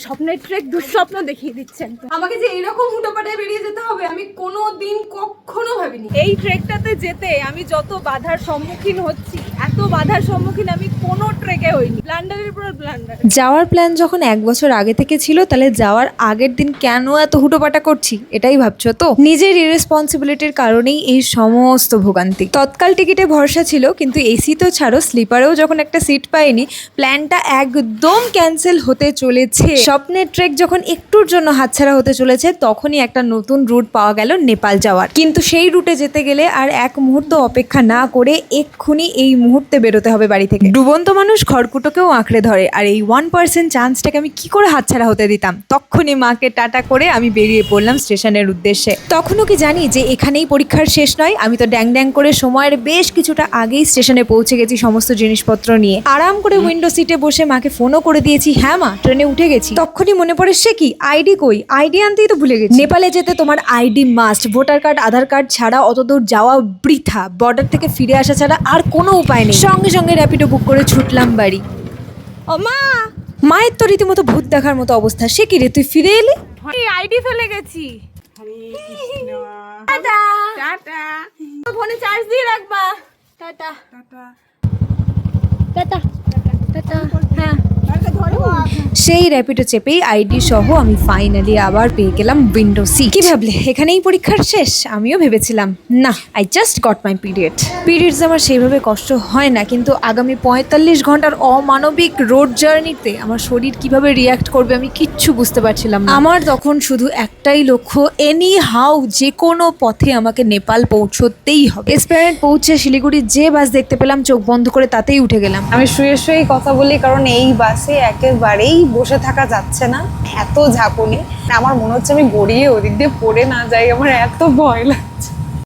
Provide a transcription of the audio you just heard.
স্বপ্নের ট্রেক দুঃস্বপ্ন দেখিয়ে দিচ্ছেন। আমাকে যে এইরকম হুটোপাটায় বেরিয়ে যেতে হবে আমি কোনো দিন কখনো ভাবিনি। এই ট্রেকটাতে যেতে আমি যত বাধার সম্মুখীন হচ্ছি, এত বাধার সম্মুখীন আমি কোনো ট্রেকে হইনি। ব্লান্ডারের পর ব্লান্ডার। যাওয়ার প্ল্যান যখন 1 বছর আগে থেকে ছিল, তাহলে যাওয়ার আগের দিন কেন এত হুটোপাটা করছি এটাই ভাবছো তো? নিজের ইরেসপন্সিবিলিটির কারণেই এই সমস্ত ভোগান্তি। তৎকাল টিকিটে ভরসা ছিল, কিন্তু এসি তো ছাড়ো, স্লিপারেও যখন একটা সিট পাইনি, প্ল্যানটা একদম ক্যান্সেল হতে চলেছে। স্বপ্নের ট্রেক যখন একটুর জন্য হাতছাড়া হতে চলেছে, তখনই একটা নতুন রুট পাওয়া গেল নেপাল যাওয়ার। কিন্তু সেই রুটে যেতে গেলে আর এক মুহূর্ত অপেক্ষা না করে এক্ষুনি এই মুহূর্তে বেরোতে হবে বাড়ি থেকে। ডুবন্ত মানুষ খড়কুটোকেও আঁকড়ে ধরে, আর এই 1% চান্সটাকে আমি কি করে হাতছাড়া হতে দিতাম। তখনই মাকে টাটা করে আমি বেরিয়ে পড়লাম স্টেশনের উদ্দেশ্যে। তখনও কি জানি যে এখানেই পরীক্ষার শেষ নয়। আমি তো ড্যাং ড্যাং করে সময়ের বেশ কিছুটা আগেই স্টেশনে পৌঁছে গেছি সমস্ত জিনিসপত্র নিয়ে। আরাম করে উইন্ডো সিটে বসে মাকে ফোনও করে দিয়েছি, হ্যাঁ মা ট্রেনে উঠে গেছি। তখনই মনে পড়ে, সে কি আইডি কই, আইডি আনতেই তো ভুলে গেছি। নেপালে যেতে তোমার আইডি মাস্ট। ভোটার কার্ড আধার কার্ড ছাড়া অতদূর যাওয়া বৃথা। বর্ডার থেকে ফিরে আসা ছাড়া আর কোনো উপায় নেই। সঙ্গে সঙ্গে র্যাপিডো বুক করে ছুটলাম বাড়ি। ও মা, মায়ের তো রীতিমতো ভূত দেখার মতো অবস্থা। সে কি রে, তুই ফিরে এলি? আইডি ফেলে গেছি। Tata tata. ফোনে চার্জ দিয়ে রাখবা। Tata tata tata tata. হ্যাঁ, সেই র্যাপিডো চেপেই আইডি সহ আমি ফাইনালি আবার পেয়ে গেলাম উইন্ডো সিট। কি ভাবলে এখানেই পরীক্ষার শেষ? আমিও ভেবেছিলাম না, I just got my periods আমার সেইভাবে কষ্ট হয় না, কিন্তু আগামী 45 ঘন্টার অমানবিক রোড জার্নিতে আমার শরীর কিভাবে রিয়াক্ট করবে আমি কিচ্ছু বুঝতে পারছিলাম না। আমার তখন শুধু একটাই লক্ষ্য, এনি হাউ যে কোনো পথে আমাকে নেপাল পৌঁছতেই হবে। এসপ্ল্যানেড পৌঁছে শিলিগুড়ির যে বাস দেখতে পেলাম, চোখ বন্ধ করে তাতেই উঠে গেলাম। আমি শুয়ে শুয়েই কথা বলি, কারণ এই বাসে একেবারেই বসে থাকা যাচ্ছে না, এত ঝাঁকুনি। আমার মনে হচ্ছে আমি গড়িয়ে ওদিক দিয়ে পড়ে না যাই, আমার এত ভয় লাগছে।